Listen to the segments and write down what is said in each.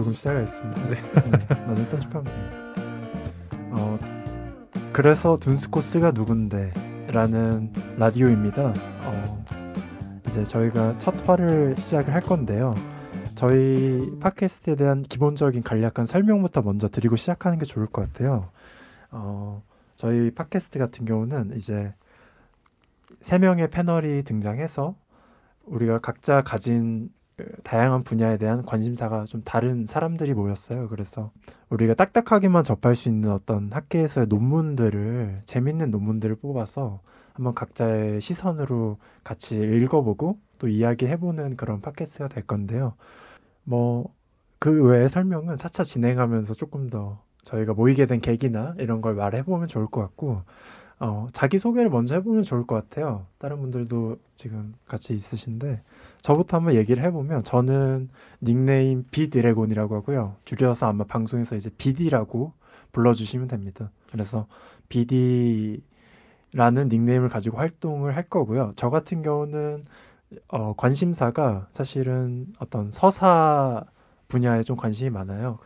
녹음시작가 있습니다. 네. 나중에 편집하면 됩니다. 그래서 둔스코스가 누군데 라는 라디오입니다. 이제 저희가 첫 화를 시작을 할 건데요. 저희 팟캐스트에 대한 기본적인 간략한 설명부터 먼저 드리고 시작하는 게 좋을 것 같아요. 저희 팟캐스트 같은 경우는 이제 3명의 패널이 등장해서 우리가 각자 가진 다양한 분야에 대한 관심사가 좀 다른 사람들이 모였어요. 그래서 우리가 딱딱하게만 접할 수 있는 어떤 학계에서의 논문들을, 재밌는 논문들을 뽑아서 한번 각자의 시선으로 같이 읽어보고 또 이야기해보는 그런 팟캐스트가 될 건데요. 그 외의 설명은 차차 진행하면서 조금 더 저희가 모이게 된 계기나 이런 걸 말해보면 좋을 것 같고, 자기소개를 먼저 해보면 좋을 것 같아요. 다른 분들도 지금 같이 있으신데 저부터 한번 얘기를 해보면, 저는 닉네임 비드래곤이라고 하고요. 줄여서 아마 방송에서 이제 비디라고 불러주시면 됩니다. 그래서 비디라는 닉네임을 가지고 활동을 할 거고요. 저 같은 경우는 관심사가 사실은 어떤 서사 분야에 좀 관심이 많아요.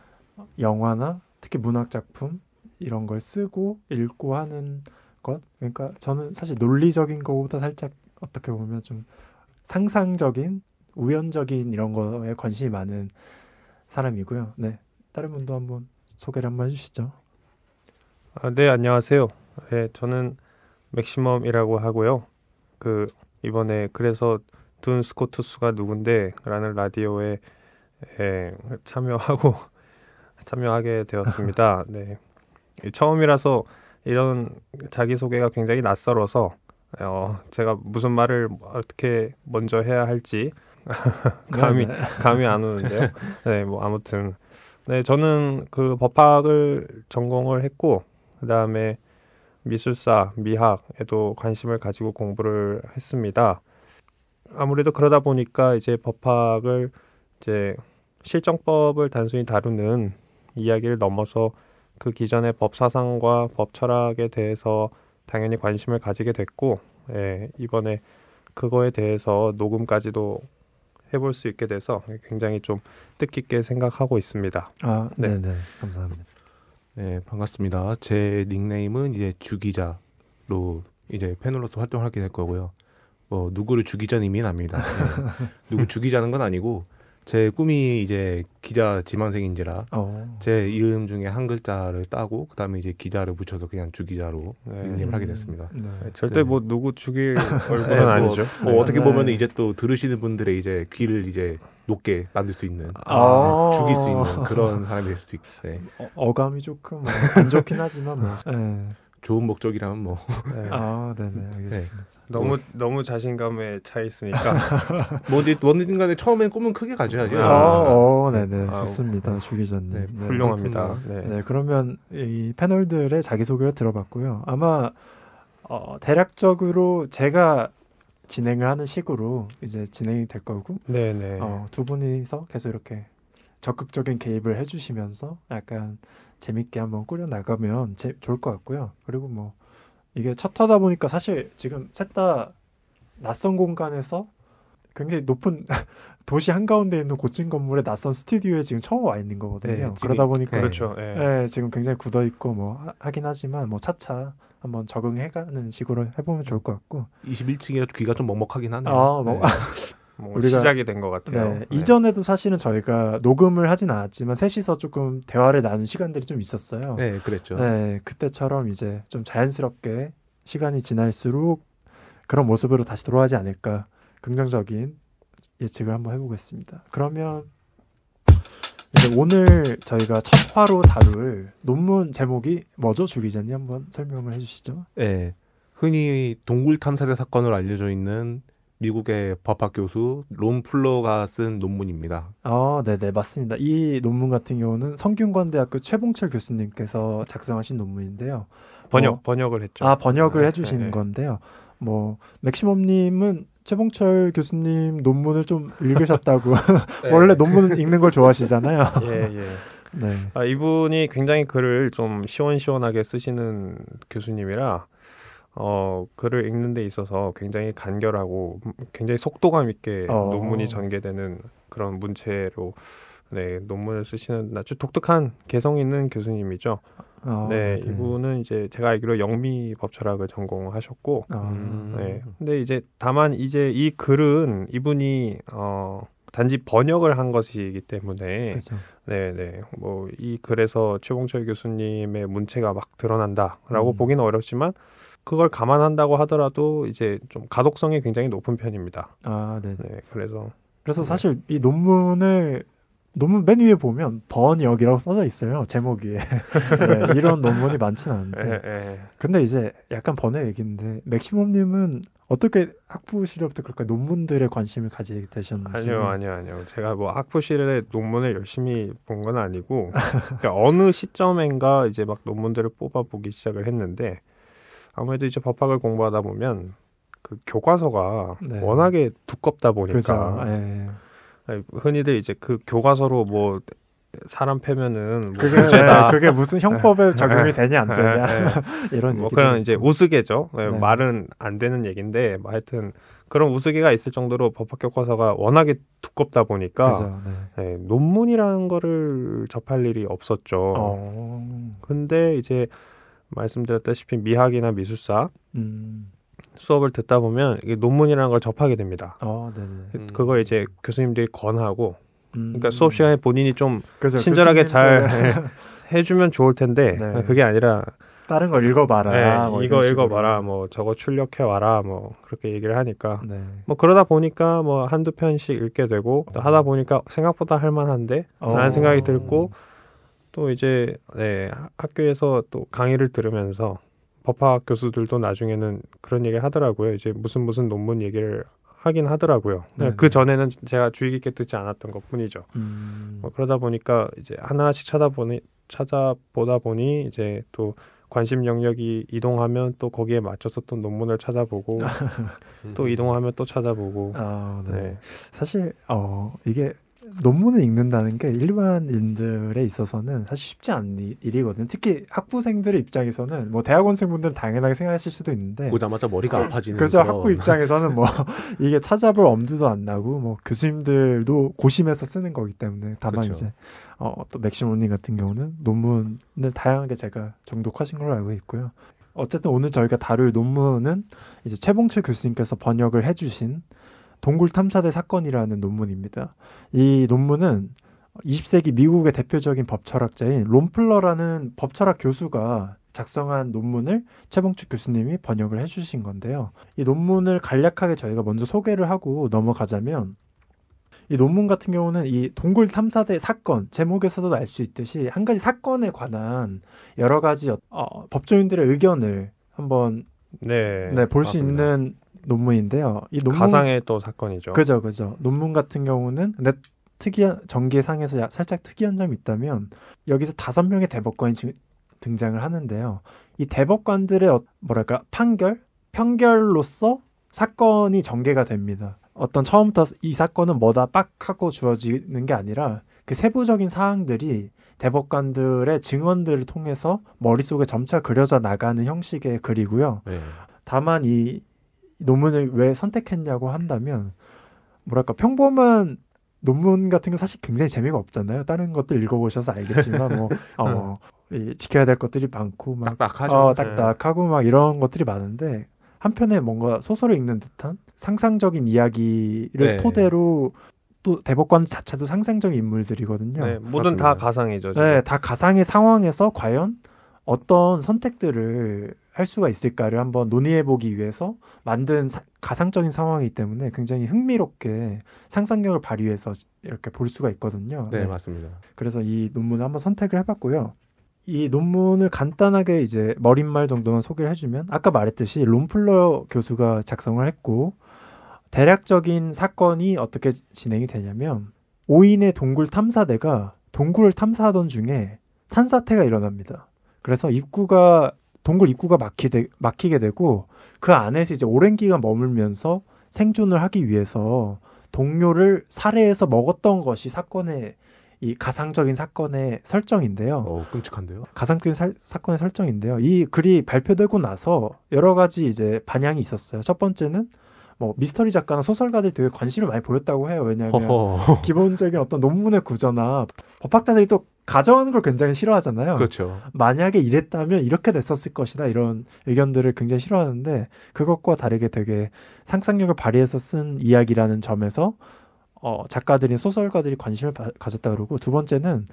영화나 특히 문학작품 이런 걸 쓰고 읽고 하는 것. 그러니까 저는 사실 논리적인 것보다 살짝 어떻게 보면 좀 상상적인, 우연적인 이런 거에 관심이 많은 사람이고요. 네, 다른 분도 한번 소개를 한번 해주시죠. 네, 안녕하세요. 네, 저는 맥시멈이라고 하고요. 이번에 그래서 둔 스코투스가 누군데 라는 라디오에 참여하게 되었습니다. 네, 처음이라서 이런 자기소개가 굉장히 낯설어서 제가 무슨 말을 어떻게 먼저 해야 할지 감이 안 오는데요. 네, 아무튼 네, 저는 법학을 전공을 했고, 그다음에 미술사, 미학에도 관심을 가지고 공부를 했습니다. 아무래도 그러다 보니까 이제 법학을 이제 실정법을 단순히 다루는 이야기를 넘어서 그 기존의 법 사상과 법 철학에 대해서 당연히 관심을 가지게 됐고, 이번에 그거에 대해서 녹음까지도 해볼 수 있게 돼서 굉장히 좀 뜻깊게 생각하고 있습니다. 네네, 감사합니다. 네, 반갑습니다. 제 닉네임은 이제 주기자로 이제 패널로서 활동하게 될 거고요. 누구를 주기자는 이미는 압니다. 네. 누구 주기자는 건 아니고, 제 꿈이 이제 기자 지망생인지라 제 이름 중에 한 글자를 따고 그다음에 이제 기자를 붙여서 그냥 주기자로 닉네임을 하게 됐습니다. 절대 누구 죽일 얼굴은 아니죠. 어떻게 보면 이제 또 들으시는 분들의 이제 귀를 이제 높게 만들 수 있는, 죽일 수 있는 그런 사람이 될 수도 있고. 네. 어감이 조금 안 좋긴 하지만 좋은 목적이라면 네네, 알겠습니다. 네. 너무 자신감에 차 있으니까 뭐든 간에 처음엔 꿈은 크게 가져야죠. 네네, 좋습니다. 주 기자님. 네, 훌륭합니다. 네, 그러면 이 패널들의 자기소개를 들어봤고요. 아마 대략적으로 제가 진행을 하는 식으로 이제 진행이 될 거고, 네네. 두 분이서 계속 이렇게 적극적인 개입을 해주시면서 약간 재밌게 한번 꾸려나가면 좋을 것 같고요. 그리고 이게 첫 하다 보니까 사실 지금 셋 다 낯선 공간에서 굉장히 높은 도시 한가운데 있는 고층 건물의 낯선 스튜디오에 지금 처음 와 있는 거거든요. 그러다 보니까 그렇죠. 지금 굉장히 굳어있고 하긴 하지만 차차 한번 적응해가는 식으로 해보면 좋을 것 같고. 21층이라 귀가 좀 먹먹하긴 하네요. 우리가 시작이 된 것 같아요. 이전에도 사실은 저희가 녹음을 하진 않았지만 셋이서 조금 대화를 나눈 시간들이 좀 있었어요. 네, 그랬죠. 네, 그때처럼 이제 좀 자연스럽게 시간이 지날수록 그런 모습으로 다시 돌아가지 않을까, 긍정적인 예측을 한번 해보겠습니다. 그러면 이제 오늘 저희가 첫 화로 다룰 논문 제목이 뭐죠? 주 기자님 한번 설명을 해주시죠. 네, 흔히 동굴 탐사대 사건으로 알려져 있는 미국의 법학 교수 론 플러가 쓴 논문입니다. 네네, 맞습니다. 이 논문 같은 경우는 성균관대학교 최봉철 교수님께서 작성하신 논문인데요. 번역을 했죠. 번역을 해주시는 건데요. 맥시멈님은 최봉철 교수님 논문을 좀 읽으셨다고. 원래 논문 읽는 걸 좋아하시잖아요. 예. 네. 이분이 굉장히 글을 좀 시원시원하게 쓰시는 교수님이라 글을 읽는 데 있어서 굉장히 간결하고 굉장히 속도감 있게 논문이 전개되는 그런 문체로 네, 논문을 쓰시는 아주 독특한 개성 있는 교수님이죠. 네, 이분은 이제 제가 알기로 영미 법철학을 전공하셨고, 네, 근데 이제 다만 이제 이 글은 이분이 단지 번역을 한 것이기 때문에, 그쵸. 네, 뭐 이 글에서 최봉철 교수님의 문체가 막 드러난다라고 보기는 어렵지만. 그걸 감안한다고 하더라도 이제 좀 가독성이 굉장히 높은 편입니다. 네. 그래서 사실 이 논문 맨 위에 보면 번역이라고 써져 있어요. 제목 위에. 네, 이런 논문이 많지는 않은데. 근데 이제 약간 번외 얘기인데 맥시멈님은 어떻게 학부시절부터 그렇게 논문들에 관심을 가지게 되셨는지. 아니요. 제가 뭐 학부실에 논문을 열심히 본 건 아니고 그러니까 어느 시점인가 이제 막 논문들을 뽑아보기 시작을 했는데 아무래도 이제 법학을 공부하다 보면 그 교과서가 네. 워낙에 두껍다 보니까 흔히들 이제 그 교과서로 뭐 사람 패면은 뭐 그게 무슨 형법에 적용이 되냐 안 되냐 이런 뭐 그런 이제 우스개죠. 말은 안 되는 얘기인데 뭐 하여튼 그런 우스개가 있을 정도로 법학 교과서가 워낙에 두껍다 보니까 논문이라는 거를 접할 일이 없었죠. 근데 이제 말씀드렸다시피 미학이나 미술사 수업을 듣다 보면 이게 논문이라는 걸 접하게 됩니다. 그걸 이제 교수님들이 권하고 그러니까 수업 시간에 본인이 좀 친절하게 잘 해주면 좋을 텐데 그게 아니라 다른 거 읽어봐라. 뭐 이거 읽어봐라. 뭐 저거 출력해와라. 뭐 그렇게 얘기를 하니까 뭐 그러다 보니까 뭐 한두 편씩 읽게 되고 또 하다 보니까 생각보다 할만한데 라는 생각이 들고 또 이제 학교에서 또 강의를 들으면서 법학 교수들도 나중에는 그런 얘기를 하더라고요. 이제 무슨 논문 얘기를 하긴 하더라고요. 그 전에는 제가 주의 깊게 듣지 않았던 것뿐이죠. 뭐 그러다 보니까 이제 하나씩 찾아보다 보니 이제 또 관심 영역이 이동하면 또 거기에 맞춰서 또 논문을 찾아보고 또 이동하면 또 찾아보고. 사실 이게 논문을 읽는다는 게 일반인들에 있어서는 사실 쉽지 않은 일이거든요. 특히 학부생들의 입장에서는 뭐 대학원생분들은 당연하게 생각하실 수도 있는데 보자마자 머리가 아파지는 그래서 학부 입장에서는 뭐 이게 찾아볼 엄두도 안 나고 뭐 교수님들도 고심해서 쓰는 거기 때문에 다만 그쵸. 이제 또 맥시멈님 같은 경우는 논문을 다양하게 제가 정독하신 걸로 알고 있고요. 어쨌든 오늘 저희가 다룰 논문은 이제 최봉철 교수님께서 번역을 해주신 동굴 탐사대 사건이라는 논문입니다. 이 논문은 20세기 미국의 대표적인 법철학자인 롬플러라는 법철학 교수가 작성한 논문을 최봉철 교수님이 번역을 해주신 건데요. 이 논문을 간략하게 저희가 먼저 소개를 하고 넘어가자면 이 논문 같은 경우는 이 동굴 탐사대 사건, 제목에서도 알 수 있듯이 한 가지 사건에 관한 여러 가지 법조인들의 의견을 한번 볼 수 있는 논문인데요. 이 논문 가상의 또 사건이죠. 그죠. 논문 같은 경우는 근데 특이한 전개상에서 살짝 특이한 점이 있다면 여기서 5명의 대법관이 등장을 하는데요. 이 대법관들의 판결로서 사건이 전개가 됩니다. 어떤 처음부터 이 사건은 뭐다 빡 하고 주어지는 게 아니라 그 세부적인 사항들이 대법관들의 증언들을 통해서 머릿속에 점차 그려져 나가는 형식의 글이고요. 다만 이 논문을 왜 선택했냐고 한다면 평범한 논문 같은 건 사실 굉장히 재미가 없잖아요. 다른 것들 읽어보셔서 알겠지만 지켜야 될 것들이 많고 막 딱딱하죠. 딱딱하고 막 이런 것들이 많은데 한편에 뭔가 소설을 읽는 듯한 상상적인 이야기를 토대로 또 대법관 자체도 상상적인 인물들이거든요. 모든 다 가상이죠. 다 가상의 상황에서 과연 어떤 선택들을 할 수가 있을까를 한번 논의해보기 위해서 만든 가상적인 상황이기 때문에 굉장히 흥미롭게 상상력을 발휘해서 이렇게 볼 수가 있거든요. 네, 맞습니다. 그래서 이 논문을 한번 선택을 해봤고요. 이 논문을 간단하게 이제 머릿말 정도만 소개를 해주면 아까 말했듯이 롬플러 교수가 작성을 했고 대략적인 사건이 어떻게 진행이 되냐면 5인의 동굴 탐사대가 동굴을 탐사하던 중에 산사태가 일어납니다. 그래서 동굴 입구가 막히게 되고 그 안에서 이제 오랜 기간 머물면서 생존을 하기 위해서 동료를 살해해서 먹었던 것이 이 가상적인 사건의 설정인데요. 끔찍한데요? 가상적인 사건의 설정인데요. 이 글이 발표되고 나서 여러 가지 이제 반향이 있었어요. 첫 번째는 뭐 미스터리 작가나 소설가들이 되게 관심을 많이 보였다고 해요. 왜냐하면 기본적인 어떤 논문의 구조나 법학자들이 또 가정하는 걸 굉장히 싫어하잖아요. 그렇죠. 만약에 이랬다면 이렇게 됐었을 것이다 이런 의견들을 굉장히 싫어하는데 그것과 다르게 되게 상상력을 발휘해서 쓴 이야기라는 점에서 작가들이 소설가들이 관심을 가졌다 그러고 두 번째는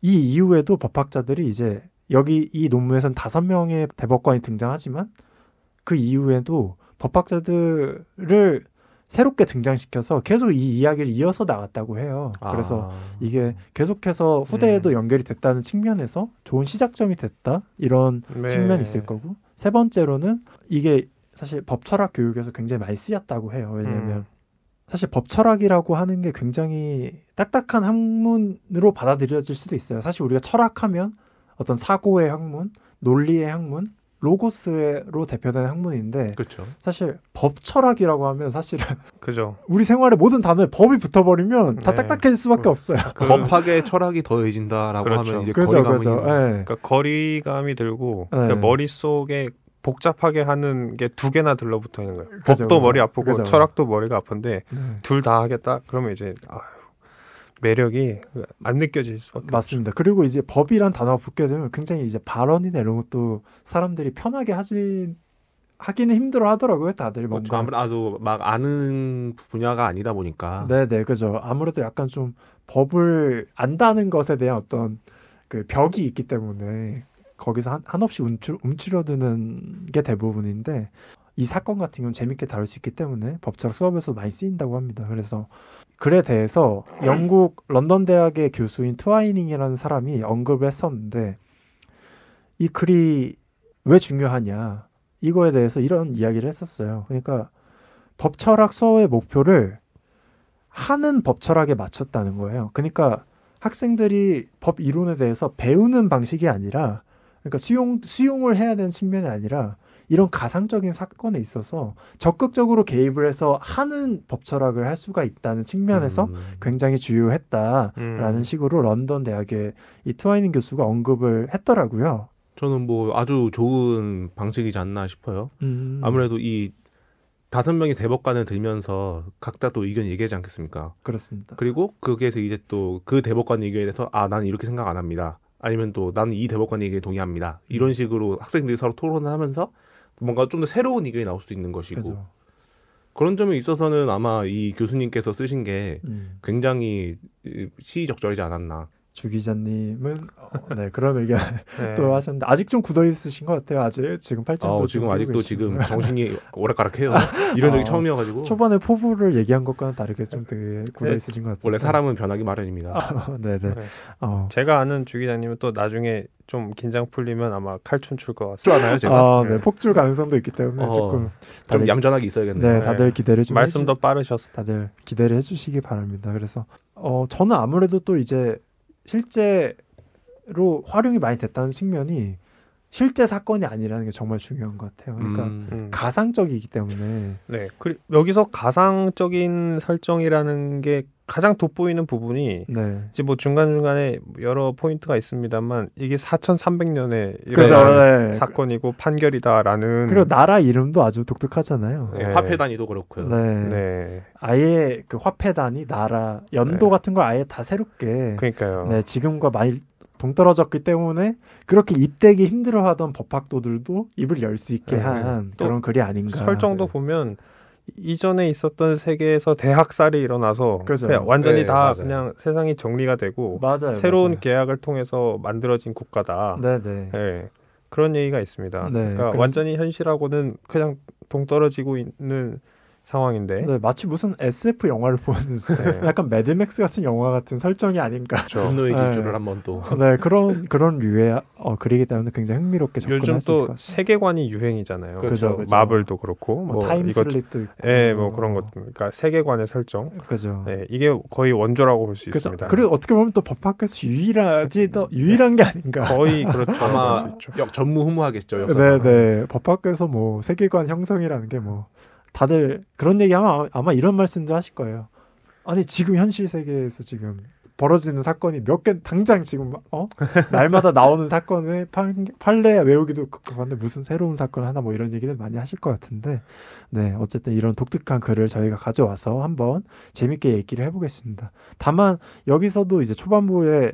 이 이후에도 법학자들이 이제 여기 이 논문에서는 5명의 대법관이 등장하지만 그 이후에도 법학자들을 새롭게 등장시켜서 계속 이 이야기를 이어서 나갔다고 해요. 그래서 이게 계속해서 후대에도 연결이 됐다는 측면에서 좋은 시작점이 됐다 이런 측면이 있을 거고 세 번째로는 이게 사실 법철학 교육에서 굉장히 많이 쓰였다고 해요. 왜냐하면 사실 법철학이라고 하는 게 굉장히 딱딱한 학문으로 받아들여질 수도 있어요. 사실 우리가 철학하면 어떤 사고의 학문, 논리의 학문, 로고스로 대표되는 학문인데 그렇죠. 사실 법철학이라고 하면 사실은 그죠. 우리 생활의 모든 단어에 법이 붙어버리면 다 딱딱해질 수밖에 없어요. 법학의 철학이 더해진다라고 그렇죠. 하면 이제 거리감이 그러니까 거리감이 들고 그러니까 머릿속에 복잡하게 하는 게 두 개나 들러붙어 있는 거예요. 법도 머리 아프고 철학도 머리가 아픈데 둘 다 하겠다? 그러면 이제 매력이 안 느껴질 수밖에 맞습니다. 없죠. 그리고 이제 법이란 단어가 붙게 되면 굉장히 이제 발언이나 이런 것도 사람들이 편하게 하기는 힘들어 하더라고요. 다들 뭔가. 아무래도 막 아는 분야가 아니다 보니까. 네네, 그죠. 아무래도 약간 좀 법을 안다는 것에 대한 어떤 그 벽이 있기 때문에 거기서 한없이 움츠러드는 게 대부분인데 이 사건 같은 경우는 재밌게 다룰 수 있기 때문에 법철학 수업에서 많이 쓰인다고 합니다. 그래서 글에 대해서 영국 런던 대학의 교수인 트와이닝이라는 사람이 언급을 했었는데 이 글이 왜 중요하냐 이거에 대해서 이런 이야기를 했었어요. 그러니까 법철학 수업의 목표를 하는 법철학에 맞췄다는 거예요. 그러니까 학생들이 법 이론에 대해서 배우는 방식이 아니라 그러니까 수용을 해야 되는 측면이 아니라 이런 가상적인 사건에 있어서 적극적으로 개입을 해서 하는 법철학을 할 수가 있다는 측면에서 굉장히 주요했다라는 식으로 런던 대학의 이 트와이닝 교수가 언급을 했더라고요. 저는 뭐 아주 좋은 방식이지 않나 싶어요. 아무래도 이 5명이 대법관을 들면서 각자 또 의견 얘기하지 않겠습니까? 그렇습니다. 그리고 거기에서 이제 또 그 대법관 의견에 대해서 나는 이렇게 생각 안 합니다. 아니면 또 나는 이 대법관 의견에 동의합니다. 이런 식으로 학생들이 서로 토론을 하면서 뭔가 좀 더 새로운 의견이 나올 수 있는 것이고 그죠. 그런 점에 있어서는 아마 이 교수님께서 쓰신 게 굉장히 시의적절하지 않았나. 주 기자님은 네, 그런 의견 또 하셨는데 아직 좀 굳어 있으신 것 같아요. 아직 지금 팔짱도 지금 아직도 지금 정신이 오락가락해요. 이런 적이 처음이어가지고 초반에 포부를 얘기한 것과는 다르게 좀 되게 굳어 있으신 것 같아요. 원래 사람은 변하기 마련입니다. 네네. 네. 제가 아는 주 기자님은 또 나중에 좀 긴장 풀리면 아마 칼춤 출 것 같습니다. 않아요, 제가? 네, 폭줄 가능성도 있기 때문에 조금 좀 얌전하게 있어야겠네요. 네, 다들 기대를 좀 말씀도 빠르셔서 다들 기대를 해주시기 바랍니다. 그래서 저는 아무래도 또 이제 실제로 활용이 많이 됐다는 측면이 실제 사건이 아니라는 게 정말 중요한 것 같아요. 그러니까 가상적이기 때문에. 네. 여기서 가상적인 설정이라는 게 가장 돋보이는 부분이 이제 뭐 중간중간에 여러 포인트가 있습니다만 이게 4300년에 일어난 사건이고 판결이다라는. 그리고 나라 이름도 아주 독특하잖아요. 네. 화폐 단위도 그렇고요. 네. 아예 그 화폐 단위, 나라, 연도 같은 걸 아예 다 새롭게. 그러니까요. 네, 지금과 많이 동떨어졌기 때문에 그렇게 입대기 힘들어하던 법학도들도 입을 열 수 있게 한 그런 글이 아닌가. 설정도 보면 이전에 있었던 세계에서 대학살이 일어나서 완전히 다 맞아요. 그냥 세상이 정리가 되고 새로운 계약을 통해서 만들어진 국가다. 네. 그런 얘기가 있습니다. 그러니까 완전히 현실하고는 그냥 동떨어지고 있는 상황인데. 네, 마치 무슨 SF 영화를 보는 약간 매드맥스 같은 영화 같은 설정이 아닌가. 분노의 질주를 한번 또. 네, 그런 류의 글이기 때문에 굉장히 흥미롭게 접근할 수 있을 것 같습니다. 요즘 또 세계관이 유행이잖아요. 그죠. 마블도 그렇고, 뭐 타임슬립도 있고. 네, 뭐 그런 것. 그러니까 세계관의 설정. 그죠. 네, 이게 거의 원조라고 볼 수 있습니다. 그리고 어떻게 보면 또 법학에서 유일한 게 아닌가. 거의 그렇죠. 아마 전무후무하겠죠. 네. 법학에서 뭐 세계관 형성이라는 게 뭐. 다들 그런 얘기하면 아마 이런 말씀도 하실 거예요. 아니 지금 현실 세계에서 지금 벌어지는 사건이 몇 개 당장 지금 날마다 나오는 사건을 판례 외우기도 그런데 무슨 새로운 사건 하나 뭐 이런 얘기들 많이 하실 것 같은데 네 어쨌든 이런 독특한 글을 저희가 가져와서 한번 재밌게 얘기를 해보겠습니다. 다만 여기서도 이제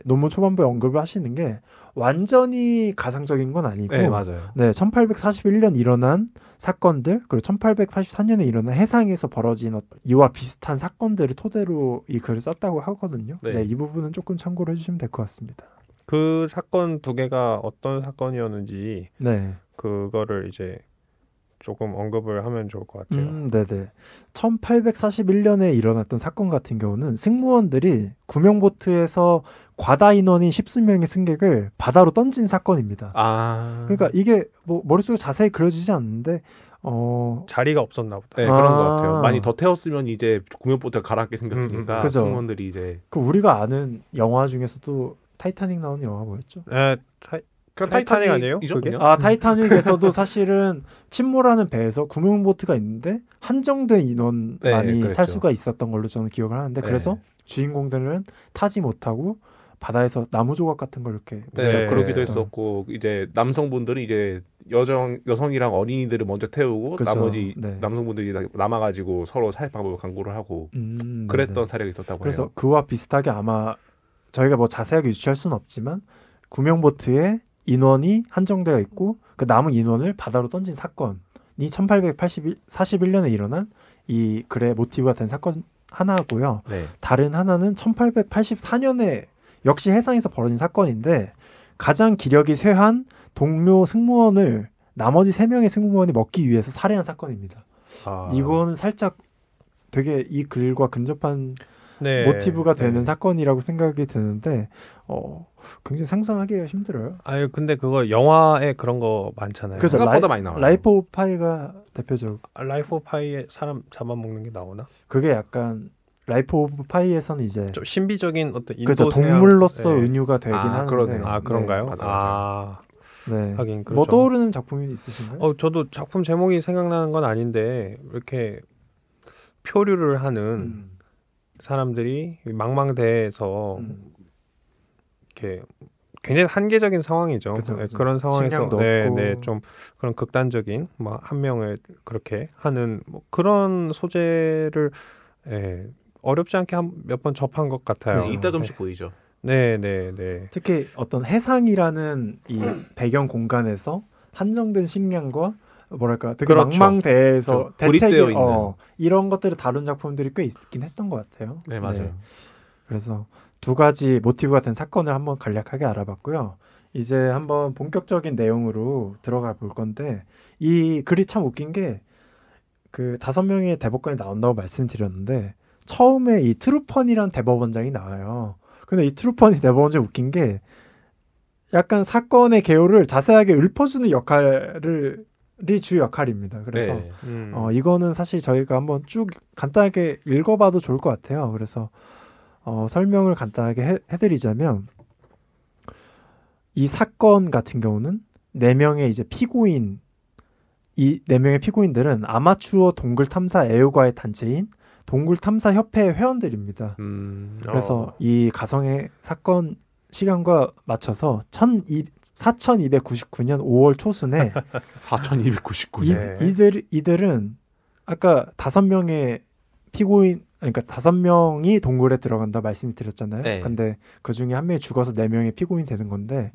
논문 초반부에 언급을 하시는 게 완전히 가상적인 건 아니고 네 맞아요. 네 1841년 일어난 사건들 그리고 1884년에 일어난 해상에서 벌어진 이와 비슷한 사건들을 토대로 이 글을 썼다고 하거든요. 네, 이 부분은 조금 참고를 해주시면 될 것 같습니다. 그 사건 두 개가 어떤 사건이었는지 네. 그거를 이제 조금 언급을 하면 좋을 것 같아요. 네네. 1841년에 일어났던 사건 같은 경우는 승무원들이 구명보트에서 과다 인원인 10수명의 승객을 바다로 던진 사건입니다. 그러니까 이게 뭐 머릿속에 자세히 그려지지 않는데 자리가 없었나 보다. 네, 그런 것 같아요. 많이 더 태웠으면 이제 구명보트가 가라앉게 생겼으니까 승무원들이 이제 그 우리가 아는 영화 중에서도 타이타닉 나오는 영화 뭐였죠? 타이타닉 아니에요? 그게? 타이타닉에서도 사실은 침몰하는 배에서 구명보트가 있는데 한정된 인원만이 탈 수가 있었던 걸로 저는 기억을 하는데 그래서 주인공들은 타지 못하고 바다에서 나무 조각 같은 걸 이렇게 그러기도 했었고 이제 남성분들은 이제 여성이랑 어린이들을 먼저 태우고 나머지 남성분들이 남아가지고 서로 살 방법을 강구를 하고 그랬던 사례가 있었다고 그래서 해요. 그래서 그와 비슷하게 아마 저희가 뭐 자세하게 유추할 수는 없지만 구명보트에 인원이 한정되어 있고 그 남은 인원을 바다로 던진 사건이 1841년에 일어난 이 글의 모티브가 된 사건 하나고요. 다른 하나는 1884년에 역시 해상에서 벌어진 사건인데 가장 기력이 쇠한 동료 승무원을 나머지 3명의 승무원이 먹기 위해서 살해한 사건입니다. 이거는 살짝 되게 이 글과 근접한 모티브가 되는 사건이라고 생각이 드는데 굉장히 상상하기가 힘들어요. 근데 그거 영화에 그런 거 많잖아요. 그래서 생각보다 많이 나와요. 라이프 오브 파이가 대표적. 라이프 오브 파이에 사람 잡아먹는 게 나오나? 그게 약간 라이프 오브 파이에서는 이제 좀 신비적인 어떤 인도 동물로서 은유가 되긴 하는데. 그런가요? 네. 하긴 그렇죠. 뭐 떠오르는 작품이 있으신가요? 저도 작품 제목이 생각나는 건 아닌데 이렇게 표류를 하는 사람들이 망망대해에서 이렇게 굉장히 한계적인 상황이죠. 그쵸. 그런 상황에서 좀 그런 극단적인 한 명을 그렇게 하는 그런 소재를 어렵지 않게 몇 번 접한 것 같아요. 이따금씩 보이죠. 네. 특히 어떤 해상이라는 이 배경 공간에서 한정된 식량과 뭐랄까 되게 망망대해에서 대책이 이런 것들을 다룬 작품들이 꽤 있긴 했던 것 같아요. 네, 맞아요. 그래서 두 가지 모티브가 된 사건을 한번 간략하게 알아봤고요. 이제 한번 본격적인 내용으로 들어가 볼 건데 이 글이 참 웃긴 게 그 5명의 대법관이 나온다고 말씀드렸는데 처음에 이 트루펀이라는 대법원장이 나와요. 근데 이 트루펀이 대법원장이 웃긴 게 약간 사건의 개요를 자세하게 읊어주는 역할이 주 역할입니다. 그래서 이거는 사실 저희가 한번 쭉 간단하게 읽어봐도 좋을 것 같아요. 그래서 설명을 간단하게 해드리자면 이 사건 같은 경우는 4명의 이제 피고인 이 4명의 피고인들은 아마추어 동굴 탐사 애호가의 단체인 동굴 탐사 협회의 회원들입니다. 그래서 이 가성의 사건 시간과 맞춰서 4299년 5월 초순에 4299년 이들은 아까 5명의 피고인 그러니까 5명이 동굴에 들어간다 말씀드렸잖아요. 근데 그 중에 한 명이 죽어서 4명의 피고인이 되는 건데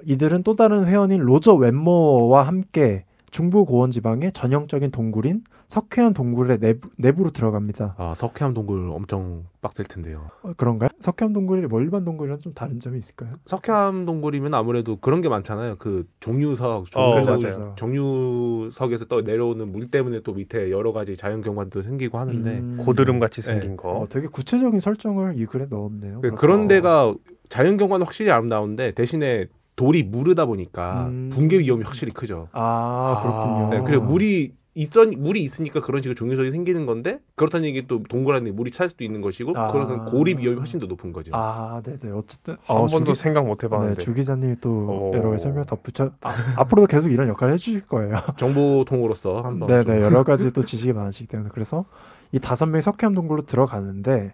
이들은 또 다른 회원인 로저 웬머와 함께 중부 고원 지방의 전형적인 동굴인 석회암 동굴의 내부로 들어갑니다. 석회암 동굴 엄청 빡셀 텐데요. 그런가요? 석회암 동굴이 일반 동굴이랑 좀 다른 점이 있을까요? 석회암 동굴이면 아무래도 그런 게 많잖아요. 그 종유석에서 또 내려오는 물 때문에 또 밑에 여러 가지 자연 경관도 생기고 하는데 고드름 같이 생긴 거. 되게 구체적인 설정을 이 글에 넣었네요. 그런 데가 자연 경관은 확실히 아름다운데 대신에 돌이 무르다 보니까 붕괴 위험이 확실히 크죠. 그렇군요. 그리고 물이 있으니까 그런 식으로 종유석이 생기는 건데 그렇다는 얘기 또 동굴 안에 물이 찰 수도 있는 것이고 그런 고립 위험이 훨씬 더 높은 거죠. 네네. 어쨌든 한 번도 생각 못 해봤는데 주 기자님이 또 여러 가지 설명 덧붙여 앞으로도 계속 이런 역할을 해주실 거예요. 정보통으로서 한번. 네네. 여러 가지 또 지식이 많으시기 때문에 그래서 이 5명이 석회암 동굴로 들어가는데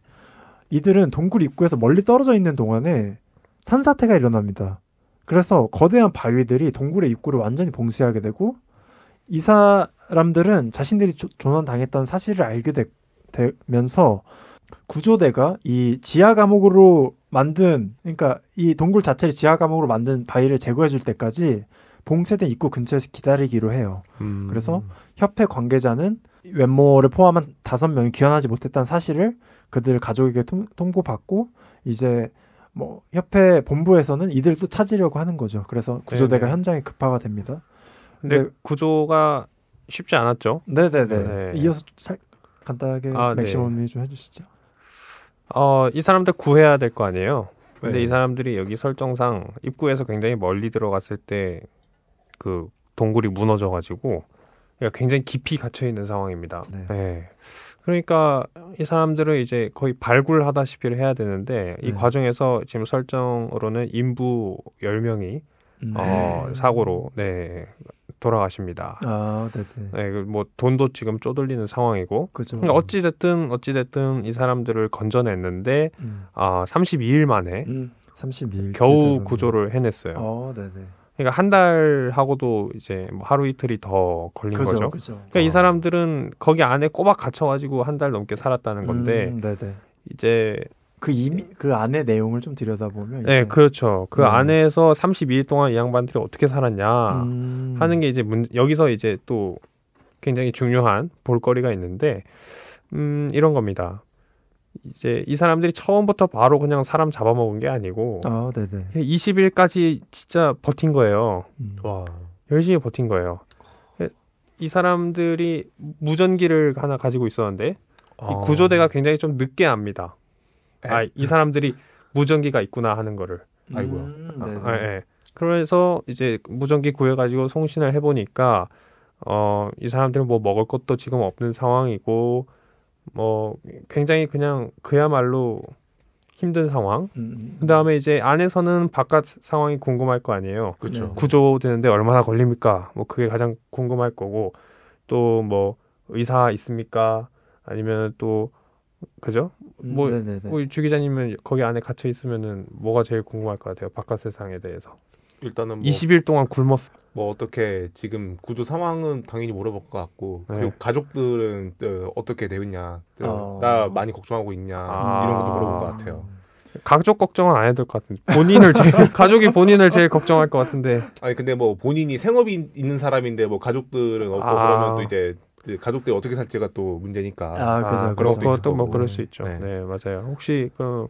이들은 동굴 입구에서 멀리 떨어져 있는 동안에 산사태가 일어납니다. 그래서 거대한 바위들이 동굴의 입구를 완전히 봉쇄하게 되고 이 사람들은 자신들이 조난당했다는 사실을 알게 되면서 구조대가 이 지하 감옥으로 만든, 그러니까 이 동굴 자체를 지하 감옥으로 만든 바위를 제거해 줄 때까지 봉쇄된 입구 근처에서 기다리기로 해요. 그래서 협회 관계자는 웬모를 포함한 5명이 귀환하지 못했다는 사실을 그들 가족에게 통보받고 이제 뭐 협회 본부에서는 이들도 찾으려고 하는 거죠. 그래서 구조대가 네네. 현장에 급파가 됩니다. 근데 구조가 쉽지 않았죠. 네네네. 네. 이어서 간단하게 맥시멈이 좀 해주시죠. 이 사람들 구해야 될 거 아니에요. 근데 네. 이 사람들이 여기 설정상 입구에서 굉장히 멀리 들어갔을 때 그 동굴이 무너져가지고 굉장히 깊이 갇혀 있는 상황입니다. 네. 네. 그러니까 이 사람들은 이제 거의 발굴하다시피 해야 되는데 이 과정에서 지금 설정으로는 인부 10명이 사고로 돌아가십니다. 네네. 뭐 돈도 지금 쪼들리는 상황이고. 그죠. 그러니까 어찌됐든 이 사람들을 건져냈는데 32일 만에 32일 겨우 구조를 해냈어요. 네네. 그러니까 한 달 하고도 이제 뭐 하루 이틀이 더 걸린 거죠. 그죠. 그러니까 이 사람들은 거기 안에 꼬박 갇혀가지고 한 달 넘게 살았다는 건데 이제 그 안의 내용을 좀 들여다보면 네, 그렇죠. 그 안에서 32일 동안 이 양반들이 어떻게 살았냐 하는 게 이제 여기서 이제 또 굉장히 중요한 볼거리가 있는데 이런 겁니다. 이제 이 사람들이 처음부터 바로 그냥 사람 잡아먹은 게 아니고 20일까지 진짜 버틴 거예요. 와, 열심히 버틴 거예요. 이 사람들이 무전기를 하나 가지고 있었는데 이 구조대가 굉장히 좀 늦게 압니다. 이 사람들이 무전기가 있구나 하는 거를. 아이고야. 그래서 이제 무전기 구해가지고 송신을 해보니까 이 사람들은 뭐 먹을 것도 지금 없는 상황이고 뭐 굉장히 그냥 그야말로 힘든 상황. 그다음에 이제 안에서는 바깥 상황이 궁금할 거 아니에요. 그렇죠. 구조되는데 얼마나 걸립니까? 뭐 그게 가장 궁금할 거고 또 뭐 의사 있습니까? 아니면 또 그죠? 뭐 주 기자님은 거기 안에 갇혀 있으면은 뭐가 제일 궁금할 것 같아요? 바깥 세상에 대해서. 일단은 뭐 20일 동안 굶었어. 뭐 어떻게 지금 구조 상황은 당연히 물어볼 것 같고 그리고 가족들은 어떻게 되었냐, 나 많이 걱정하고 있냐 이런 것도 물어볼 것 같아요. 가족 걱정은 안 해도 될 것 같은데 가족이 본인을 제일 걱정할 것 같은데. 아니 근데 뭐 본인이 생업이 있는 사람인데 뭐 가족들은 없고 그러면 또 이제 가족들이 어떻게 살지가 또 문제니까. 그죠. 그것도 뭐 그럴 수 있죠. 네, 맞아요. 혹시 그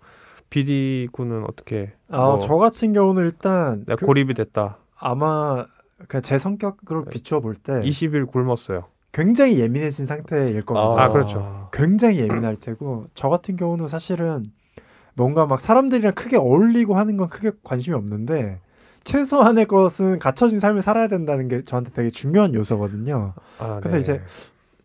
BD 군은 어떻게? 저 같은 경우는 일단 고립이 됐다. 아마 제 성격으로 비추어 볼 때 20일 굶었어요. 굉장히 예민해진 상태일 겁니다. 그렇죠. 굉장히 예민할 테고 저 같은 경우는 사실은 뭔가 막 사람들이랑 크게 어울리고 하는 건 크게 관심이 없는데 최소한의 것은 갖춰진 삶을 살아야 된다는 게 저한테 되게 중요한 요소거든요. 근데 이제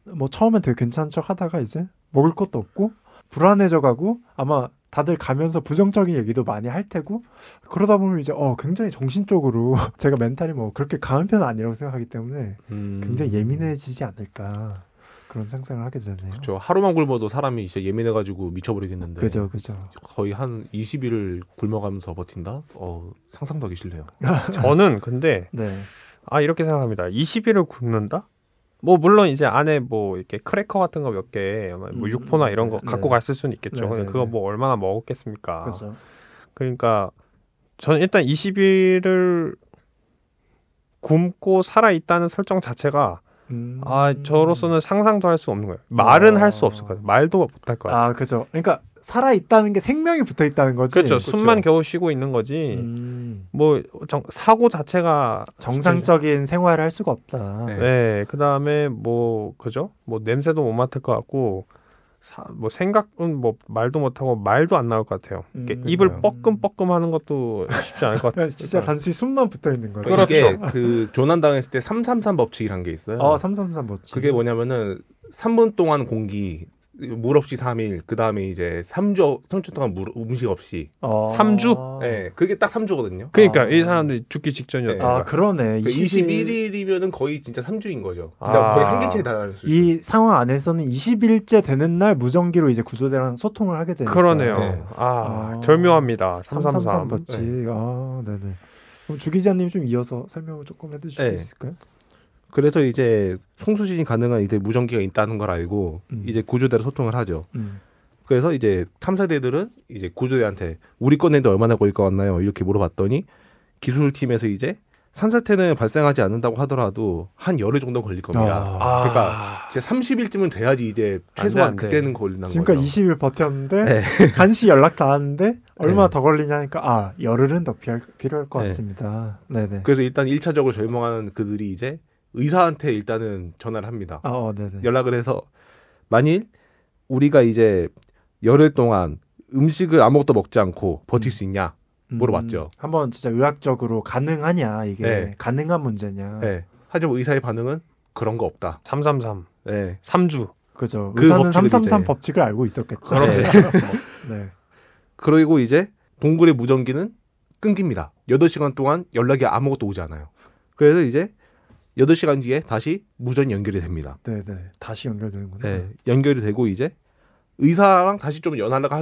뭐 처음엔 되게 괜찮은 척 하다가 이제 먹을 것도 없고 불안해져 가고 아마 다들 가면서 부정적인 얘기도 많이 할 테고 그러다 보면 이제 굉장히 정신적으로 제가 멘탈이 뭐 그렇게 강한 편은 아니라고 생각하기 때문에 굉장히 예민해지지 않을까 그런 상상을 하게 되네요. 그렇죠. 하루만 굶어도 사람이 이제 예민해가지고 미쳐버리겠는데. 그죠. 거의 한 20일을 굶어가면서 버틴다? 상상도 하기 싫네요. 저는 근데 이렇게 생각합니다. 20일을 굶는다? 뭐 물론 이제 안에 뭐 이렇게 크래커 같은 거 몇 개, 뭐 육포나 이런 거 갖고 갔을 수는 있겠죠. 그거 뭐 얼마나 먹었겠습니까? 그렇죠. 그러니까 저는 일단 20일을 굶고 살아 있다는 설정 자체가 저로서는 상상도 할 수 없는 거예요. 말은 할 수 없을 것 같아요. 말도 못 할 것 같아요. 그죠. 그러니까 살아 있다는 게 생명이 붙어 있다는 거지. 그렇죠. 숨만 겨우 쉬고 있는 거지. 뭐 사고 자체가 정상적인 생활을 할 수가 없다. 네. 그다음에 뭐 그죠? 뭐 냄새도 못 맡을 것 같고 뭐 생각은 뭐 말도 못 하고 말도 안 나올 것 같아요. 입을 뻐끔뻐끔 하는 것도 쉽지 않을 것 같아요. 진짜 단순히 숨만 붙어 있는 거죠. 그렇죠. 이게 그 조난 당했을 때 333 법칙이란 게 있어요. 333 법칙. 그게 뭐냐면은 3분 동안 공기 물 없이 3일, 그 다음에 이제 3주 동안 음식 없이. 3주? 네, 그게 딱 3주거든요. 그러니까 이 사람들이 죽기 직전이었다. 네. 아, 그러네. 21일이면은 거의 진짜 3주인 거죠. 진짜 거의 한계치에 달하는 수준. 이 상황 안에서는 20일째 되는 날 무전기로 이제 구조대랑 소통을 하게 되니까. 그러네요. 네. 절묘합니다. 333 버치. 네. 네네. 그럼 주 기자님 좀 이어서 설명을 조금 해주실 수 있을까요? 그래서 이제 송수신이 가능한 이제 무전기가 있다는 걸 알고 이제 구조대로 소통을 하죠. 그래서 이제 탐사대들은 이제 구조대한테 우리 꺼내는데 얼마나 걸릴 것 같나요? 이렇게 물어봤더니 기술팀에서 이제 산사태는 발생하지 않는다고 하더라도 한 열흘 정도 걸릴 겁니다. 그러니까 이제 30일쯤은 돼야지 이제 최소한 안 돼. 그때는 걸린다는 지금까지 거죠. 20일 버텼는데 간시 연락 닿았는데 얼마나 더 걸리냐니까 열흘은 더 필요할 것 같습니다. 네네. 그래서 일단 1차적으로 절망하는 그들이 이제 의사한테 일단은 전화를 합니다. 네네. 연락을 해서 만일 우리가 이제 열흘 동안 음식을 아무것도 먹지 않고 버틸 수 있냐 물어봤죠. 한번 진짜 의학적으로 가능하냐 이게 가능한 문제냐. 네. 하지만 의사의 반응은 그런 거 없다. 333. 네. 3주. 그죠. 그 의사는 333 이제... 법칙을 알고 있었겠죠. 네. 네. 그리고 이제 동굴의 무전기는 끊깁니다. 8시간 동안 연락이 아무것도 오지 않아요. 그래서 이제 8시간 뒤에 다시 무전이 연결이 됩니다. 네네. 다시 연결되는구나. 네. 연결이 되고 이제 의사랑 다시 좀 연락을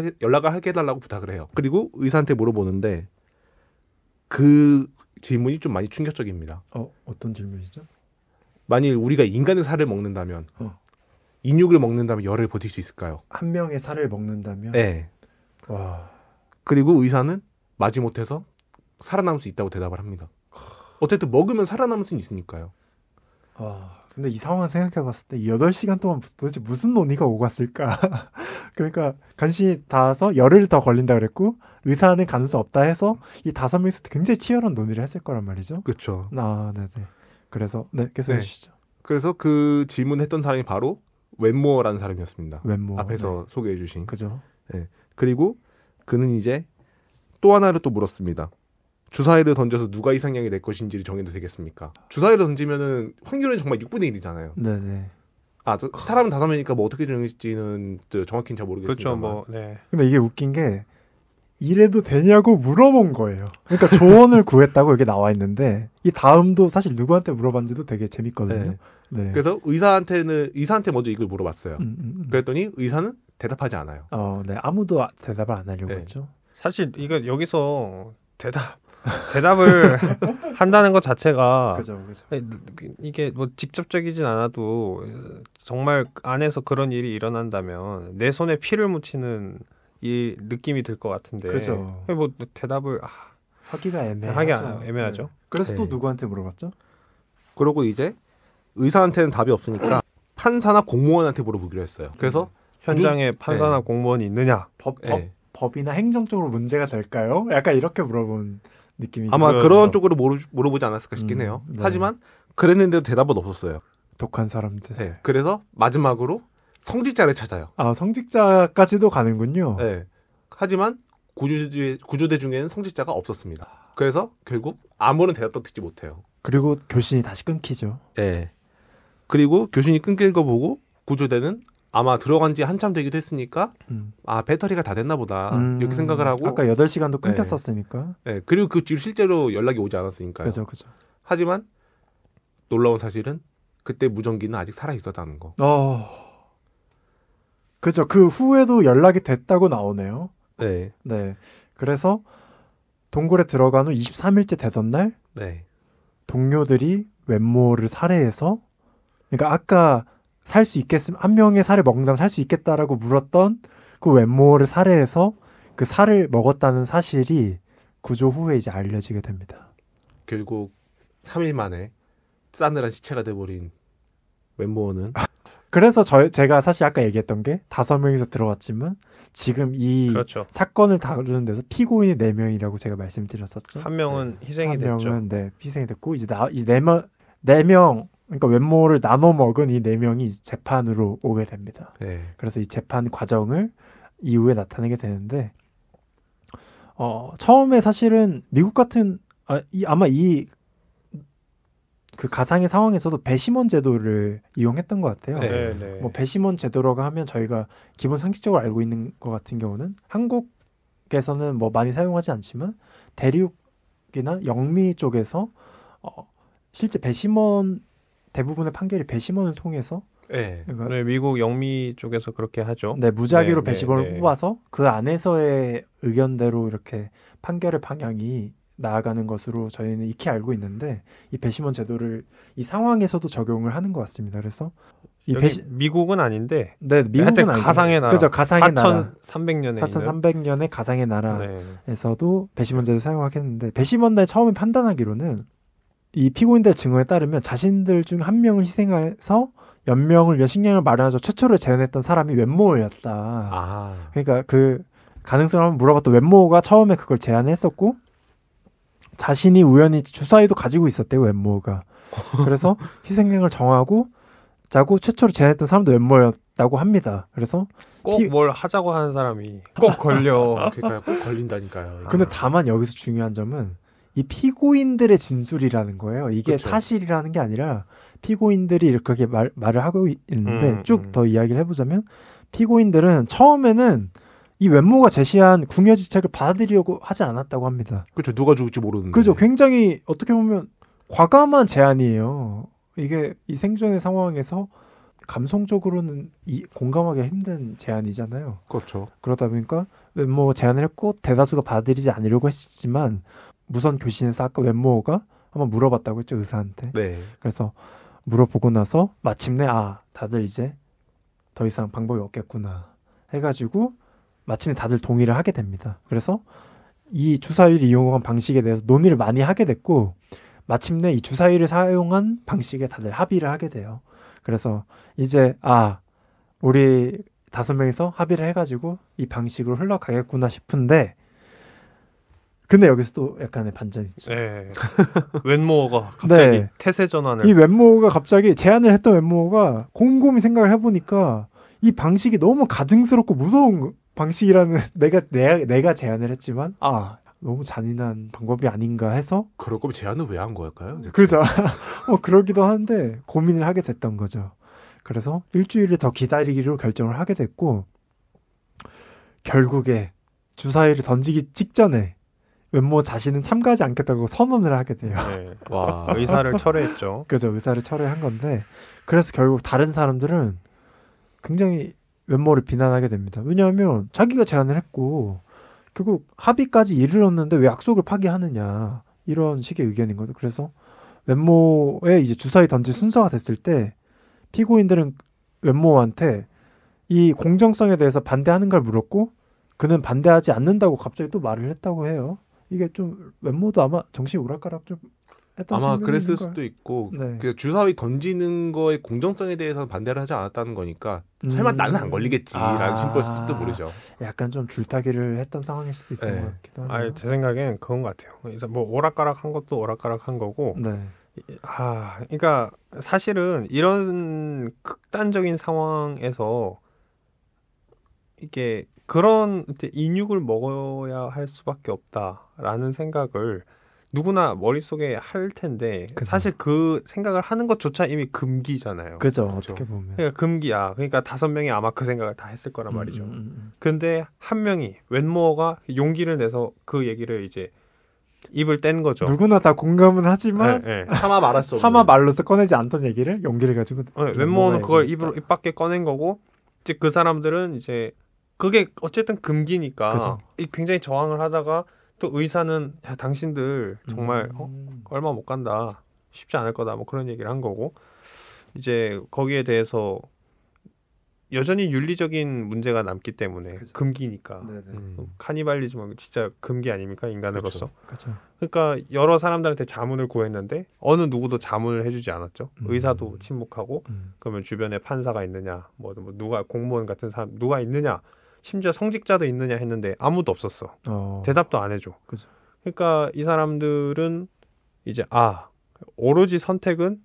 하게 해달라고 부탁을 해요. 그리고 의사한테 물어보는데 그 질문이 좀 많이 충격적입니다. 어떤 질문이죠? 만일 우리가 인간의 살을 먹는다면 인육을 먹는다면 열을 버틸 수 있을까요? 한 명의 살을 먹는다면? 네. 와. 그리고 의사는 마지못해서 살아남을 수 있다고 대답을 합니다. 어쨌든 먹으면 살아남을 수는 있으니까요. 근데 이 상황 생각해봤을 때 8시간 동안 도대체 무슨 논의가 오고 갔을까? 그러니까 간신히 닿아서 열흘 더 걸린다 그랬고 의사는 가능성 없다 해서 이 5명이서 굉장히 치열한 논의를 했을 거란 말이죠. 그렇죠. 네네. 그래서 계속 해주시죠. 그래서 그 질문했던 사람이 바로 웬모어라는 사람이었습니다. 웬모어. 앞에서 소개해주신. 그죠. 네. 그리고 그는 이제 또 하나를 또 물었습니다. 주사위를 던져서 누가 이상향이 될 것인지를 정해도 되겠습니까? 주사위를 던지면은 확률은 정말 6분의 1이잖아요. 네네. 사람은 5명이니까 뭐 어떻게 정해질지는 정확히는 잘 모르겠습니다. 그렇죠, 근데 이게 웃긴 게 이래도 되냐고 물어본 거예요. 그러니까 조언을 구했다고 여기 나와 있는데 이 다음도 사실 누구한테 물어봤는지도 되게 재밌거든요. 네. 그래서 의사한테 먼저 이걸 물어봤어요. 그랬더니 의사는 대답하지 않아요. 네. 아무도 대답을 안 하려고 했죠. 사실 이거 여기서 대답을 한다는 것 자체가 그죠. 이게 뭐 직접적이진 않아도 정말 안에서 그런 일이 일어난다면 내 손에 피를 묻히는 이 느낌이 들 것 같은데. 그죠. 뭐 대답을 하기가 애매하죠. 네. 그래서 또 누구한테 물어봤죠? 그러고 이제 의사한테는 답이 없으니까 판사나 공무원한테 물어보기로 했어요. 그래서 현장에 판사나 공무원이 있느냐? 법이나 행정적으로 문제가 될까요? 약간 이렇게 물어본 느낌이죠. 아마 그런 쪽으로 물어보지 않았을까 싶긴 해요. 네. 하지만 그랬는데도 대답은 없었어요. 독한 사람들. 네. 그래서 마지막으로 성직자를 찾아요. 성직자까지도 가는군요. 네. 하지만 구조대 중에는 성직자가 없었습니다. 그래서 결국 아무런 대답도 듣지 못해요. 그리고 교신이 다시 끊기죠. 네. 그리고 교신이 끊긴 거 보고 구조대는 아마 들어간 지 한참 되기도 했으니까 배터리가 다 됐나 보다 이렇게 생각을 하고 아까 8시간도 끊겼었으니까. 네. 그리고 그 뒤로 실제로 연락이 오지 않았으니까요. 그죠. 하지만 놀라운 사실은 그때 무전기는 아직 살아있었다는 거. 그죠. 그 후에도 연락이 됐다고 나오네요. 네. 그래서 동굴에 들어간 후 23일째 되던 날 동료들이 웬모를 살해해서 그러니까 아까 살 수 있겠으면 한 명의 살을 먹는다면 살 수 있겠다라고 물었던 그 웬모를 살해해서 그 살을 먹었다는 사실이 구조 후에 이제 알려지게 됩니다. 결국 3일 만에 싸늘한 시체가 돼버린 웬모어는 그래서 제가 사실 아까 얘기했던 게 5명이서 들어갔지만 지금 이 사건을 다루는 데서 피고인이 4명이라고 제가 말씀드렸었죠. 한 명은 희생이 됐죠. 한 명은 희생이 됐고 이제 이 4명 그러니까 웬모를 나눠 먹은 이 4명이 재판으로 오게 됩니다. 그래서 이 재판 과정을 이후에 나타내게 되는데 처음에 사실은 미국 같은 아마 이 그 가상의 상황에서도 배심원 제도를 이용했던 것 같아요. 네. 뭐 배심원 제도라고 하면 저희가 기본 상식적으로 알고 있는 것 같은 경우는 한국에서는 뭐 많이 사용하지 않지만 대륙이나 영미 쪽에서 실제 배심원 대부분의 판결이 배심원을 통해서 그러니까 네, 미국 영미 쪽에서 그렇게 하죠. 네, 무작위로 배심원을 뽑아서 그 안에서의 의견대로 이렇게 판결의 방향이 나아가는 것으로 저희는 익히 알고 있는데 이 배심원 제도를 이 상황에서도 적용을 하는 것 같습니다. 그래서 이 미국은 아닌데, 네, 미국은 아니죠. 가상의 나라, 그죠? 가상의 나라, 4300년의 가상의 나라에서도 배심원 제도 사용하겠는데 배심원단이 처음에 판단하기로는 이 피고인들의 증언에 따르면 자신들 중 한 명을 희생해서 연명을 위해 식량을 마련하자 최초로 재현했던 사람이 웬모어였다. 그러니까 그 가능성을 한번 물어봤던 웬모어가 처음에 그걸 제안했었고 자신이 우연히 주사위도 가지고 있었대요. 웬모어가. 그래서 희생양을 정하고 자고 최초로 제안했던 사람도 웬모어였다고 합니다. 그래서 꼭 뭘 하자고 하는 사람이 꼭 걸려. 그러니까요. 꼭 걸린다니까요. 근데 다만 여기서 중요한 점은 이 피고인들의 진술이라는 거예요. 이게 그쵸. 사실이라는 게 아니라 피고인들이 이렇게 말을 하고 있는데 쭉 더 이야기를 해보자면 피고인들은 처음에는 이 웬모가 제시한 궁여지책을 받아들이려고 하지 않았다고 합니다. 그렇죠. 누가 죽을지 모르는데. 그죠. 굉장히 어떻게 보면 과감한 제안이에요. 이게 이 생존의 상황에서 감성적으로는 공감하기 힘든 제안이잖아요. 그렇죠. 그러다 보니까 웬모 제안을 했고 대다수가 받아들이지 않으려고 했지만 무선 교신에서 아까 웬모가 한번 물어봤다고 했죠. 의사한테. 네. 그래서 물어보고 나서 마침내 다들 이제 더 이상 방법이 없겠구나 해가지고 마침내 다들 동의를 하게 됩니다. 그래서 이 주사위를 이용한 방식에 대해서 논의를 많이 하게 됐고 마침내 이 주사위를 사용한 방식에 다들 합의를 하게 돼요. 그래서 이제 우리 5명이서 합의를 해가지고 이 방식으로 흘러가겠구나 싶은데 근데 여기서 또 약간의 반전이 있죠. 네. 웬모어가 갑자기 태세 전환을. 이 웬모어가 갑자기 제안을 했던 웬모어가 곰곰이 생각을 해보니까 이 방식이 너무 가증스럽고 무서운 방식이라는 내가 제안을 했지만 너무 잔인한 방법이 아닌가 해서 그럴 거면 제안을 왜 한 걸까요? 그죠. 그러기도 하는데 고민을 하게 됐던 거죠. 그래서 일주일을 더 기다리기로 결정을 하게 됐고 결국에 주사위를 던지기 직전에 웬모 자신은 참가하지 않겠다고 선언을 하게 돼요. 네. 와, 의사를 철회했죠. 그죠. 의사를 철회한 건데 그래서 결국 다른 사람들은 굉장히 웬모를 비난하게 됩니다. 왜냐하면 자기가 제안을 했고 결국 합의까지 이르렀는데 왜 약속을 파기하느냐 이런 식의 의견인 거죠. 그래서 웬모의 이제 주사위 던질 순서가 됐을 때 피고인들은 웬모한테 이 공정성에 대해서 반대하는 걸 물었고 그는 반대하지 않는다고 갑자기 또 말을 했다고 해요. 이게 좀 웬모도 아마 정신이 오락가락 좀 했던 아마 그랬을 수도 있고 그 주사위 던지는 거의 공정성에 대해서는 반대를 하지 않았다는 거니까 설마 나는 안 걸리겠지라는 심보였을 수도 모르죠. 약간 좀 줄타기를 했던 상황일 수도 있던 것 같기도 하네요. 제 생각엔 그건 것 같아요. 그래서 뭐 오락가락 한 것도 오락가락 한 거고 그러니까 사실은 이런 극단적인 상황에서 이게 그런 인육을 먹어야 할 수밖에 없다라는 생각을 누구나 머릿속에 할 텐데 그죠. 사실 그 생각을 하는 것조차 이미 금기잖아요. 그죠. 어떻게 보면. 그러니까 금기야. 그러니까 5명이 아마 그 생각을 다 했을 거란 말이죠. 근데 한 명이 웬모어가 용기를 내서 그 얘기를 이제 입을 뗀 거죠. 누구나 다 공감은 하지만 차마 말할 수 없는. 차마 말로서 꺼내지 않던 얘기를 용기를 가지고 웬모어는 그걸 입 밖에 꺼낸 거고 이제 그 사람들은 이제 그게 어쨌든 금기니까 그죠. 굉장히 저항을 하다가 또 의사는 당신들 정말 얼마 못 간다. 쉽지 않을 거다. 뭐 그런 얘기를 한 거고 이제 거기에 대해서 여전히 윤리적인 문제가 남기 때문에 그죠. 금기니까 카니발리즘은 진짜 금기 아닙니까? 인간으로서. 그죠. 그러니까 여러 사람들한테 자문을 구했는데 어느 누구도 자문을 해주지 않았죠. 의사도 침묵하고 그러면 주변에 판사가 있느냐 뭐 누가 공무원 같은 사람 누가 있느냐 심지어 성직자도 있느냐 했는데 아무도 없었어. 대답도 안 해줘. 그죠. 그러니까 이 사람들은 이제 오로지 선택은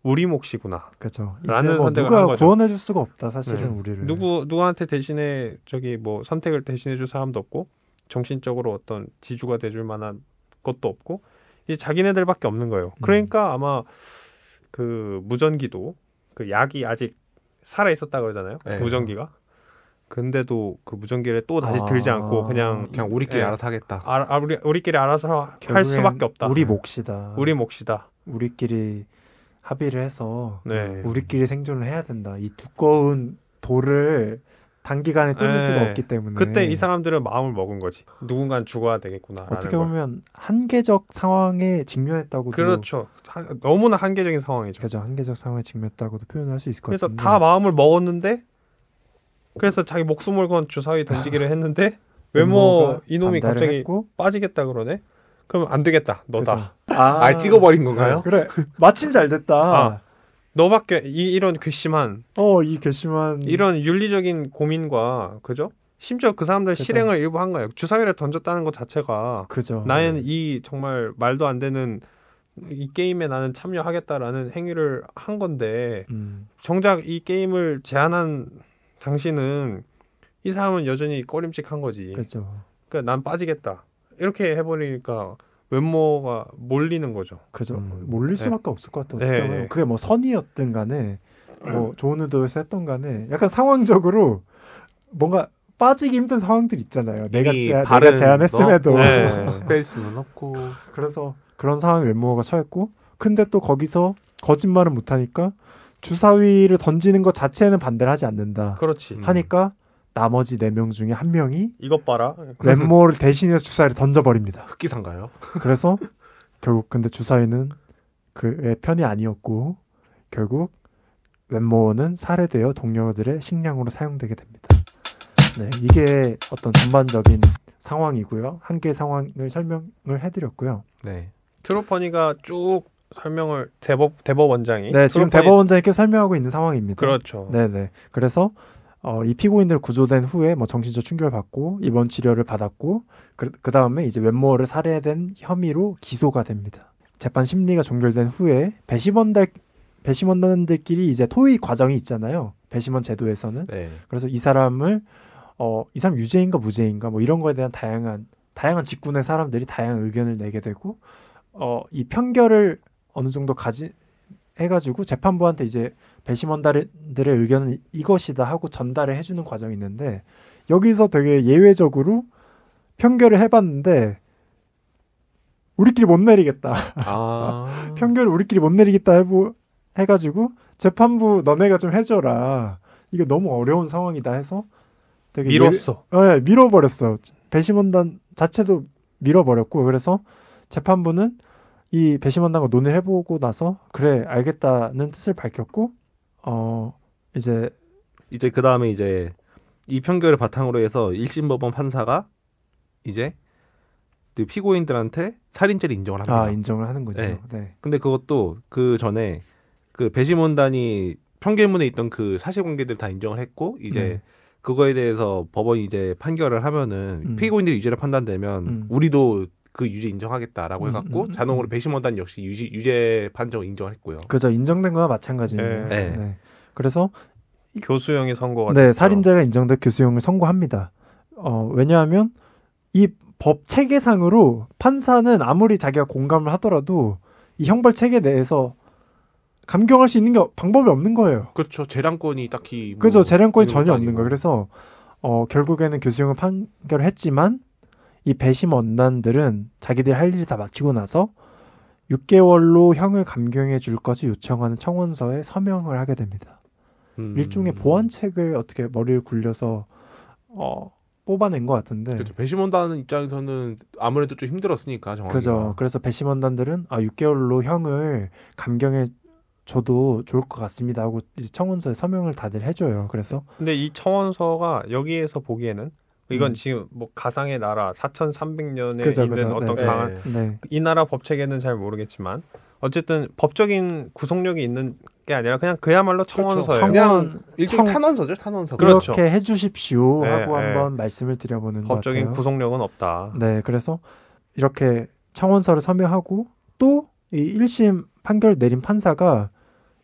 우리 몫이구나. 그렇죠. 라는 선택을 누가 한 거죠. 구원해줄 수가 없다. 사실은 우리를. 누구한테 대신에 선택을 대신해줄 사람도 없고 정신적으로 어떤 지주가 돼줄 만한 것도 없고 이제 자기네들밖에 없는 거예요. 그러니까 아마 그 무전기도 그 약이 아직 살아 있었다 그러잖아요. 네. 무전기가. 근데도 그 무전기를 또 다시 들지 않고 그냥 우리끼리 알아서 하겠다. 우리끼리 알아서 할 수밖에 없다. 우리 몫이다. 우리 몫이다. 우리끼리 합의를 해서 네. 우리끼리 생존을 해야 된다. 이 두꺼운 돌을 단기간에 뚫을 수가 없기 때문에 그때 이 사람들은 마음을 먹은 거지. 누군가는 죽어야 되겠구나. 어떻게 보면 한계적 상황에 직면했다고도 그렇죠. 너무나 한계적인 상황이죠. 그죠. 한계적 상황에 직면했다고도 표현할 수 있을 것 그래서 같은데 다 마음을 먹었는데 그래서 자기 목숨을 건 주사위 던지기를 했는데 외모 이놈이 갑자기 했고, 빠지겠다 그러네. 그럼 안 되겠다. 너다. 찍어버린 건가요? 그래. 마침 잘 됐다. 너밖에 이런 괘씸한 이 괘씸한 이런 윤리적인 고민과 그죠? 심지어 그 사람들 실행을 일부 한 거예요. 주사위를 던졌다는 것 자체가 그죠. 나는 이 정말 말도 안 되는 이 게임에 나는 참여하겠다라는 행위를 한 건데 정작 이 게임을 제안한 당신은 이 사람은 여전히 꺼림칙한 거지. 그렇죠. 그러니까 난 빠지겠다. 이렇게 해버리니까 외모가 몰리는 거죠. 그죠. 몰릴 수밖에 없을 것 같아요. 어떻게 보면 그게 뭐 선의였든 간에 뭐 좋은 의도에서 했던 간에 약간 상황적으로 뭔가 빠지기 힘든 상황들 있잖아요. 내가 제안했음에도 뺄 수는 없고. 그래서 그런 상황에 외모가 처했고 근데 또 거기서 거짓말은 못하니까 주사위를 던지는 것 자체는 반대를 하지 않는다. 그렇지. 하니까 나머지 4명 중에 1명이 이것 봐라. 왼모를 대신해서 주사위를 던져버립니다. 흑기사인가요? 그래서 결국 근데 주사위는 그의 편이 아니었고 결국 왼모는 살해되어 동료들의 식량으로 사용되게 됩니다. 네, 이게 어떤 전반적인 상황이고요. 한계 상황을 설명을 해드렸고요. 네. 트루퍼니가 쭉 설명을 대법원장이 지금 대법원장이 계속 설명하고 있는 상황입니다. 그렇죠. 네네. 그래서 이 피고인들 구조된 후에 뭐 정신적 충격을 받고 입원 치료를 받았고 그 다음에 이제 왼모를 살해된 혐의로 기소가 됩니다. 재판 심리가 종결된 후에 배심원단들끼리 이제 토의 과정이 있잖아요. 배심원 제도에서는. 네. 그래서 이 사람 유죄인가 무죄인가 뭐 이런 거에 대한 다양한 직군의 사람들이 다양한 의견을 내게 되고 이 판결을 어느 정도 해가지고 재판부한테 이제 배심원들의 의견은 이것이다 하고 전달을 해주는 과정이 있는데 여기서 되게 예외적으로 판결을 해봤는데 우리끼리 못 내리겠다. 판결을 우리끼리 못 내리겠다 해가지고 재판부 너네가 좀 해줘라. 이게 너무 어려운 상황이다 해서 되게 밀었어. 밀어버렸어. 배심원단 자체도 밀어버렸고 그래서 재판부는 이 배심원단과 논의를 해보고 나서 그래 알겠다는 뜻을 밝혔고 이제 그 다음에 이제 이 판결을 바탕으로 해서 1심 법원 판사가 이제 그 피고인들한테 살인죄를 인정을 합니다. 인정을 하는군요. 네. 네. 근데 그것도 그 전에 그 배심원단이 판결문에 있던 그 사실관계들 다 인정을 했고 이제 그거에 대해서 법원이 이제 판결을 하면은 피고인들이 유죄를 판단되면 우리도 그 유죄 인정하겠다라고 해갖고 자동으로 배심원단 역시 유죄 판정을 인정했고요. 그죠. 인정된 거와 마찬가지예요. 네. 그래서 교수형이 선고가 됐죠. 살인죄가 인정된 교수형을 선고합니다. 왜냐하면 이 법 체계상으로 판사는 아무리 자기가 공감을 하더라도 이 형벌 체계 내에서 감경할 수 있는 게 방법이 없는 거예요. 그렇죠. 재량권이 딱히 그죠. 재량권이 전혀 없는 거예요. 그래서 결국에는 교수형을 판결을 했지만 이 배심원단들은 자기들 할 일을 다 마치고 나서 6개월로 형을 감경해 줄 것을 요청하는 청원서에 서명을 하게 됩니다. 일종의 보완책을 어떻게 머리를 굴려서 뽑아낸 것 같은데. 그렇죠. 배심원단 입장에서는 아무래도 좀 힘들었으니까 정확히. 그죠. 그래서 배심원단들은 6개월로 형을 감경해 줘도 좋을 것 같습니다 하고 이제 청원서에 서명을 다들 해줘요. 그래서. 근데 이 청원서가 여기에서 보기에는 이건 지금 뭐 가상의 나라 4,300년에 있는 어떤 강한 이 나라 법체계는 잘 모르겠지만 어쨌든 법적인 구속력이 있는 게 아니라 그냥 그야말로 청원서예요. 그냥 일종의 탄원서죠. 탄원서. 그렇게 그렇죠. 해주십시오 하고 한번 말씀을 드려보는 것 같아요. 법적인 구속력은 없다. 네, 그래서 이렇게 청원서를 서명하고 또 이 1심 판결 내린 판사가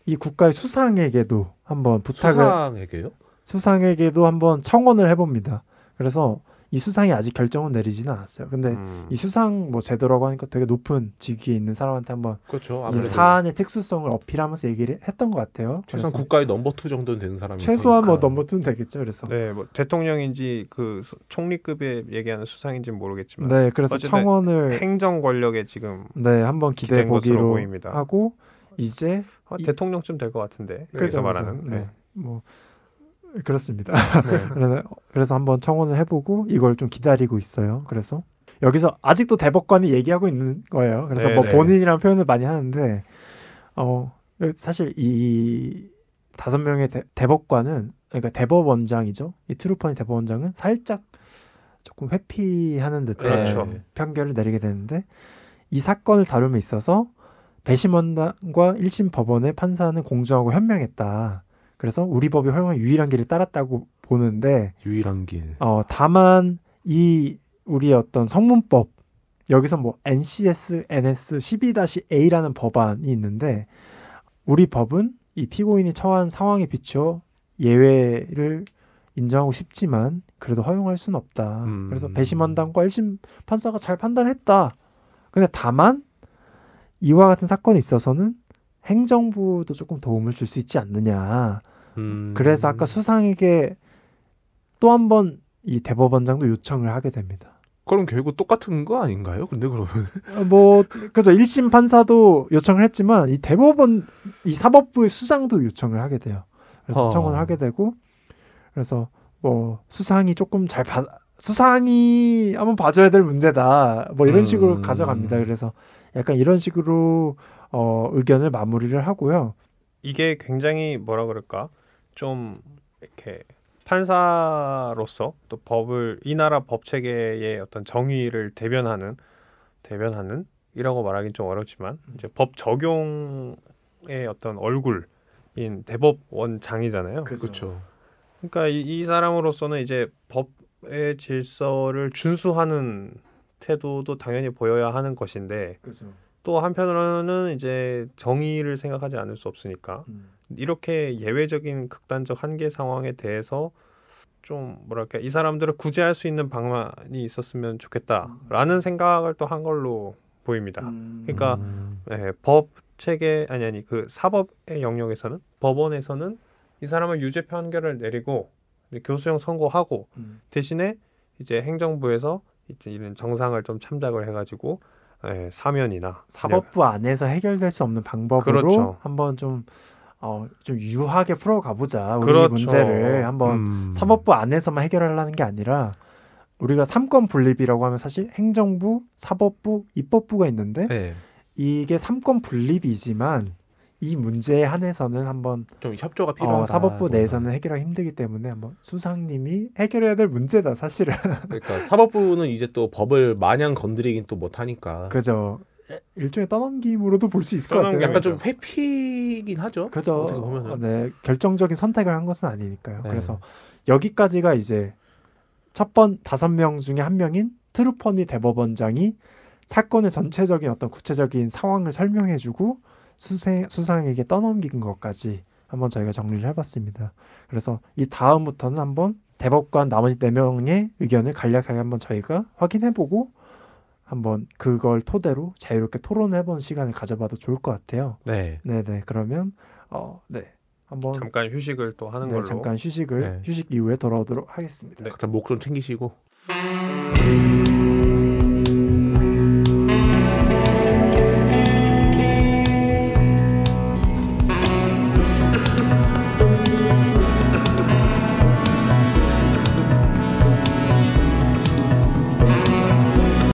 이 국가의 수상에게도 한번 부탁을 수상에게도 한번 청원을 해봅니다. 그래서 이 수상이 아직 결정은 내리지는 않았어요. 근데 이 수상 뭐 제도라고 하니까 되게 높은 직위에 있는 사람한테 한번 그렇죠. 이 사안의 특수성을 어필하면서 얘기를 했던 것 같아요. 최소한 국가의 넘버 2 정도는 되는 사람이 최소한 뭐 넘버 2는 되겠죠. 그래서 네, 뭐 대통령인지 그 총리급에 얘기하는 수상인지는 모르겠지만 네, 그래서 청원을 행정 권력에 지금 네 한번 기대해 보기로 하고 이제 대통령쯤 될 것 같은데 그래서 말하는 네, 뭐 그렇습니다. 네. 그래서 한번 청원을 해보고 이걸 좀 기다리고 있어요. 그래서 여기서 아직도 대법관이 얘기하고 있는 거예요. 그래서 뭐 본인이라는 표현을 많이 하는데 사실 이 5명의 대법관은 그러니까 대법원장이죠. 이 트루퍼니 대법원장은 살짝 조금 회피하는 듯한 판결을 내리게 되는데 이 사건을 다룸에 있어서 배심원단과 1심 법원의 판사는 공정하고 현명했다. 그래서 우리 법이 허용한 유일한 길을 따랐다고 보는데 유일한 길. 다만 이 우리의 어떤 성문법 여기서 뭐 NCS NS 12-A라는 법안이 있는데 우리 법은 이 피고인이 처한 상황에 비추어 예외를 인정하고 싶지만 그래도 허용할 수는 없다. 그래서 배심원단과 1심 판사가 잘 판단했다. 근데 다만 이와 같은 사건에 있어서는 행정부도 조금 도움을 줄 수 있지 않느냐. 그래서 아까 수상에게 또 한 번 이 대법원장도 요청을 하게 됩니다. 그럼 결국 똑같은 거 아닌가요? 근데 그러면 뭐 그죠. 1심 판사도 요청을 했지만 이 대법원 이 사법부의 수장도 요청을 하게 돼요. 그래서 청원을 하게 되고 그래서 뭐 수상이 조금 수상이 한번 봐줘야 될 문제다. 뭐 이런 식으로 가져갑니다. 그래서 약간 이런 식으로 의견을 마무리를 하고요. 이게 굉장히 뭐라 그럴까? 좀 이렇게 판사로서 또 이 나라 법 체계의 어떤 정의를 대변하는 이라고 말하기는 좀 어렵지만 이제 법 적용의 어떤 얼굴인 대법원장이잖아요. 그렇죠. 그러니까 이 사람으로서는 이제 법의 질서를 준수하는 태도도 당연히 보여야 하는 것인데 그렇죠. 또 한편으로는 이제 정의를 생각하지 않을 수 없으니까 이렇게 예외적인 극단적 한계 상황에 대해서 좀 뭐랄까 이 사람들을 구제할 수 있는 방안이 있었으면 좋겠다라는 생각을 또 한 걸로 보입니다. 그러니까 법 체계 아니 그 사법의 영역에서는 법원에서는 이 사람을 유죄 판결을 내리고 교수형 선고하고 대신에 이제 행정부에서 이제 이런 정상을 좀 참작을 해가지고 사면이나 사법부 안에서 해결될 수 없는 방법으로 그렇죠. 한번 좀 유하게 풀어가보자. 우리 그렇죠. 문제를 한번 사법부 안에서만 해결하려는 게 아니라 우리가 삼권 분립이라고 하면 사실 행정부, 사법부, 입법부가 있는데 이게 삼권 분립이지만 이 문제에 한해서는 한번 좀 협조가 필요하다. 사법부 내에서는 해결하기 힘들기 때문에 한번 수상님이 해결해야 될 문제다 사실은. 그러니까 사법부는 이제 또 법을 마냥 건드리긴 또 못하니까. 그죠. 일종의 떠넘김으로도 볼 수 있을 것 같아요. 약간 좀 회피긴 하죠. 그죠. 어떻게 보면은. 네, 결정적인 선택을 한 것은 아니니까요. 그래서 여기까지가 이제 5명 중에 1명인 트루퍼니 대법원장이 사건의 전체적인 어떤 구체적인 상황을 설명해주고 수상에게 떠넘긴 것까지 한번 저희가 정리를 해봤습니다. 그래서 이 다음부터는 한번 대법관 나머지 4명의 의견을 간략하게 한번 저희가 확인해보고 한번 그걸 토대로 자유롭게 토론해보는 시간을 가져봐도 좋을 것 같아요. 네. 네네. 그러면 한번 잠깐 휴식을 또 하는 걸로. 잠깐 휴식 이후에 돌아오도록 하겠습니다. 각자 목 좀 챙기시고.